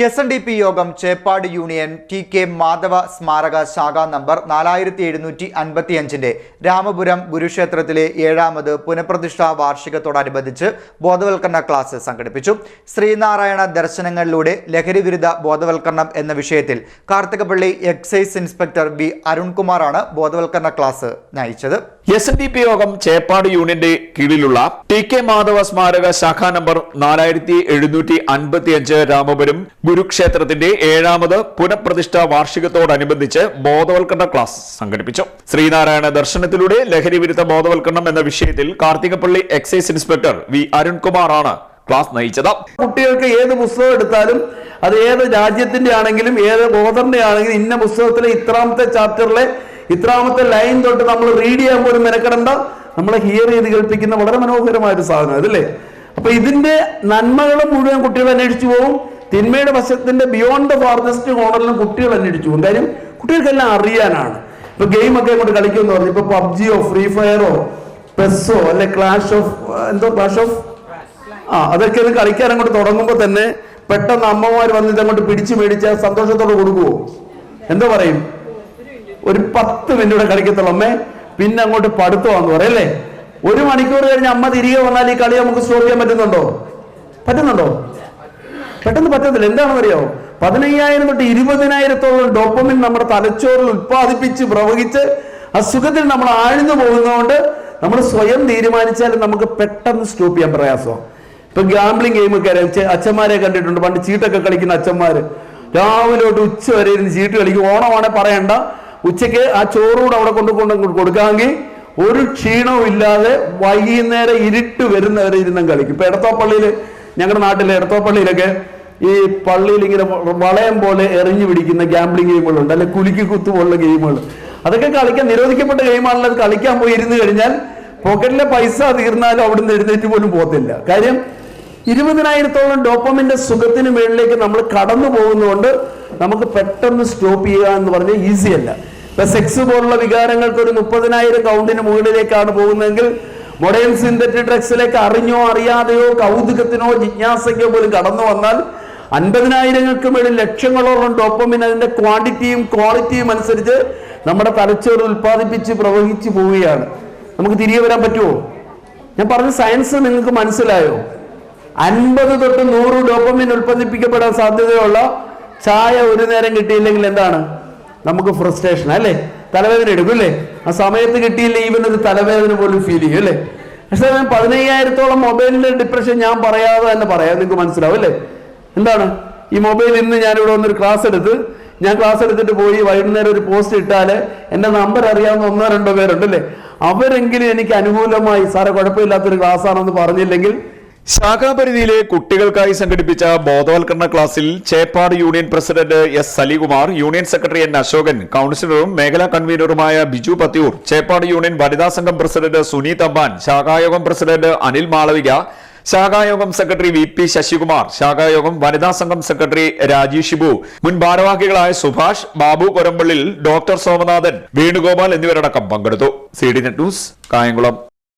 SNDP യോഗം Cheppad union TK. Madhava സ്മാരക ശാഖാ നമ്പർ 4755 രാമപുരം ഗുരുക്ഷേത്രത്തിലെ 7ാമത് പുനഃപ്രതിഷ്ഠാ വാർഷികത്തോടനുബന്ധിച്ച് ബോധവൽക്കരണ ക്ലാസ് സംഘടിപ്പിച്ചു. ശ്രീനാരായണ ദർശനങ്ങളിലൂടെ ലഹരിവിരുദ്ധ ബോധവൽക്കരണം എന്ന വിഷയത്തിൽ കാർത്തികപ്പള്ളി എക്സൈസ് ഇൻസ്പെക്ടർ ബി അരുൺകുമാറാണ് ബോധവൽക്കരണ ക്ലാസ് നയിച്ചത്. SNDP യോഗം ചേപ്പാട് യൂണിയന്റെ കീഴിലുള്ള ടി.കെ. മാധവ സ്മാരക ശാഖാ നമ്പർ 4755 രാമപുരം ഗുരുക്ഷേത്രത്തിന്റെ 7ാമത് പുനഃപ്രതിഷ്ഠാ വാർഷികത്തോടനുബന്ധിച്ച് ബോധവൽക്കരണ ക്ലാസ് സംഘടിപ്പിച്ചു. ശ്രീനാരായണ ദർശനത്തിലൂടെ ലഹരിവിരുദ്ധ ബോധവൽക്കരണം എന്ന വിഷയത്തിൽ കാർത്തികപ്പള്ളി എക്സൈസ് ഇൻസ്പെക്ടർ വി അരുൺകുമാറാണ് ക്ലാസ് നയിച്ചത്. കുട്ടികൾക്ക് ഏത് പുസ്തകം എടുത്താലും അത് ഏത് രാജ്യത്തിന്റെ ആണെങ്കിലും ഏത് ഓഥറിന്റെ ആണെങ്കിലും ഇന്ന പുസ്തകത്തിലെ ഇത്രാമത്തെ ചാപ്റ്ററിലെ ഇത്രാമത്തെ ലൈൻ തൊട്ട് നമ്മൾ റീഡ് ചെയ്യാൻ പോലും മെനക്കെടണ്ട, നമ്മളെ ഹിയർ ചെയ്ത് കേൾപ്പിക്കുന്ന വളരെ മനോഹരമായ ഒരു സാധനം അതല്ലേ. അപ്പൊ ഇതിന്റെ നന്മകളും മുഴുവൻ കുട്ടികൾ അന്വേഷിച്ചു പോകും, തിന്മയുടെ വശത്തിന്റെ ബിയോണ്ട് ദ ഫാർദസ്റ്റ് കോർണറിലും കുട്ടികൾ അന്വേഷിച്ചു പോകും. കാര്യം കുട്ടികൾക്കെല്ലാം അറിയാനാണ്. ഇപ്പൊ ഗെയിമൊക്കെ അങ്ങോട്ട് കളിക്കുമെന്ന് പറഞ്ഞു, ഇപ്പൊ പബ്ജിയോ ഫ്രീ ഫയറോ പെസ്സോ അല്ലെ ക്ലാഷ് ഓഫ് അതൊക്കെ ഒന്ന് കളിക്കാൻ അങ്ങോട്ട് തുടങ്ങുമ്പോൾ തന്നെ പെട്ടെന്ന് അമ്മമാർ വന്നിട്ട് അങ്ങോട്ട് പിടിച്ചു മേടിച്ചാൽ സന്തോഷത്തോടെ കൊടുക്കുവോ? എന്തോ പറയും, ഒരു 10 മിനിറ്റ് കളിക്കത്തുള്ളൂ അമ്മേ, പിന്നെ അങ്ങോട്ട് പഠിത്തമാന്ന് പറയല്ലേ. 1 മണിക്കൂർ കഴിഞ്ഞ് അമ്മ തിരികെ വന്നാൽ ഈ കളി നമുക്ക് സ്റ്റോപ്പ് ചെയ്യാൻ പറ്റുന്നുണ്ടോ? പെട്ടെന്ന് പറ്റത്തില്ല. എന്താണെന്ന് അറിയാമോ? 15,000 തൊട്ട് 20,000-ഓളം ഡോപ്പമിൻ നമ്മുടെ തലച്ചോറിൽ ഉത്പാദിപ്പിച്ച് പ്രവഹിച്ച് അസുഖത്തിൽ നമ്മൾ ആഴ്ന്നു പോകുന്നതുകൊണ്ട് നമ്മൾ സ്വയം തീരുമാനിച്ചാൽ നമുക്ക് പെട്ടെന്ന് സ്റ്റോപ്പ് ചെയ്യാൻ പ്രയാസമാണ്. ഇപ്പൊ ഗാംബ്ലിംഗ് ഗെയിമൊക്കെ അച്ഛന്മാരെ കണ്ടിട്ടുണ്ട്, പണ്ട് ചീട്ടൊക്കെ കളിക്കുന്ന അച്ഛന്മാര് രാവിലെ തൊട്ട് ഉച്ച വരെ ഇരുന്ന് ചീട്ട് കളിക്കും. ഓണമാണെ പറയണ്ട, ഉച്ചയ്ക്ക് ആ ചോറുകൂടെ അവിടെ കൊണ്ട് കൊടുക്കാമെങ്കിൽ ഒരു ക്ഷീണവും ഇല്ലാതെ വൈകുന്നേരം ഇരുട്ട് വരുന്നവരെ ഇരുന്നും കളിക്കും. ഇപ്പൊ എടത്തോപ്പള്ളിയില്, ഞങ്ങളുടെ നാട്ടിലെ എടത്തോപ്പള്ളിയിലൊക്കെ ഈ പള്ളിയിൽ ഇങ്ങനെ വളയം പോലെ എറിഞ്ഞു പിടിക്കുന്ന ഗാംബ്ലിംഗ് ഗെയിമുകളുണ്ട്, അല്ലെ കുലുക്കി കുത്തു പോലുള്ള ഗെയിമുകൾ. അതൊക്കെ കളിക്കാൻ നിരോധിക്കപ്പെട്ട ഗെയിമാണല്ലോ. അത് കളിക്കാൻ പോയി ഇരുന്ന് കഴിഞ്ഞാൽ പോക്കറ്റിലെ പൈസ തീർന്നാലും അവിടുന്ന് എഴുന്നേറ്റ് പോലും പോകത്തില്ല. കാര്യം 20,000-ഓളം ഡോപ്പമിന്റെ സുഖത്തിന് മേളിലേക്ക് നമ്മൾ കടന്നു പോകുന്നതുകൊണ്ട് നമുക്ക് പെട്ടെന്ന് സ്റ്റോപ്പ് ചെയ്യുക എന്ന് പറഞ്ഞാൽ ഈസി അല്ല. ഇപ്പൊ സെക്സ് പോലുള്ള വികാരങ്ങൾക്ക് ഒരു 30,000 കൗണ്ടിന് മുകളിലേക്കാണ് പോകുന്നതെങ്കിൽ മൊഡേൺ സിന്തറ്റിക് ഡ്രഗ്സിലേക്ക് അറിഞ്ഞോ അറിയാതെയോ കൗതുകത്തിനോ ജിജ്ഞാസയ്ക്കോ പോലും കടന്നു വന്നാൽ 50,000-ങ്ങൾക്ക് മേളിൽ ലക്ഷങ്ങളോളം ഡോപ്പമിൻ അതിന്റെ ക്വാണ്ടിറ്റിയും ക്വാളിറ്റിയും അനുസരിച്ച് നമ്മുടെ തലച്ചോറ് ഉത്പാദിപ്പിച്ച് പ്രവഹിച്ചു പോവുകയാണ്. നമുക്ക് തിരികെ വരാൻ പറ്റുമോ? ഞാൻ പറഞ്ഞ സയൻസ് നിങ്ങൾക്ക് മനസ്സിലായോ? 50 തൊട്ട് 100 ഡോപ്പമിൻ ഉത്പാദിപ്പിക്കപ്പെടാൻ സാധ്യതയുള്ള ചായ ഒരു നേരം കിട്ടിയില്ലെങ്കിൽ എന്താണ്? നമുക്ക് ഫ്രസ്ട്രേഷൻ അല്ലേ, തലവേദന എടുക്കും അല്ലേ. ആ സമയത്ത് കിട്ടിയില്ല ഈവൻ ഒരു തലവേദന പോലും ഫീൽ ചെയ്യും അല്ലേ. പക്ഷെ 15,000-ഓളം മൊബൈലിന്റെ ഡിപ്രഷൻ ഞാൻ പറയാതെ തന്നെ പറയാം, നിങ്ങൾക്ക് മനസ്സിലാവും അല്ലേ. എന്താണ് ഈ മൊബൈൽ? ഇന്ന് ഞാനിവിടെ വന്നൊരു ക്ലാസ് എടുത്തിട്ട് പോയി വൈകുന്നേരം ഒരു പോസ്റ്റ് ഇട്ടാല് എന്റെ നമ്പർ അറിയാവുന്ന 1-2 പേരുണ്ടല്ലേ, അവരെങ്കിലും എനിക്ക് അനുകൂലമായി സാറെ കുഴപ്പമില്ലാത്തൊരു ക്ലാസ് ആണെന്ന് പറഞ്ഞില്ലെങ്കിൽ. ശാഖാപരിധിയിലെ കുട്ടികൾക്കായി സംഘടിപ്പിച്ച ബോധവൽക്കരണ ക്ലാസ്സിൽ Cheppad union president S Salikumar, union secretary N Ashokan, കൌൺസിലറും മേഖലാ കൺവീനറുമായ ബിജു പത്തിയൂർ, ചേപ്പാട് യൂണിയൻ വനിതാ സംഘം പ്രസിഡന്റ് സുനീത് അമ്പാൻ, ശാഖായോഗം പ്രസിഡന്റ് അനിൽ മാളവിക, ശാഖായോഗം സെക്രട്ടറി വി പി ശശികുമാർ, ശാഖായോഗം വനിതാ സംഘം സെക്രട്ടറി രാജീവ് ഷിബു, മുൻ ഭാരവാഹികളായ സുഭാഷ്, ബാബു കൊരമ്പള്ളിൽ, ഡോക്ടർ സോമനാഥൻ, വേണുഗോപാൽ എന്നിവരടക്കം പങ്കെടുത്തു. CDNet news, Kayamkulam.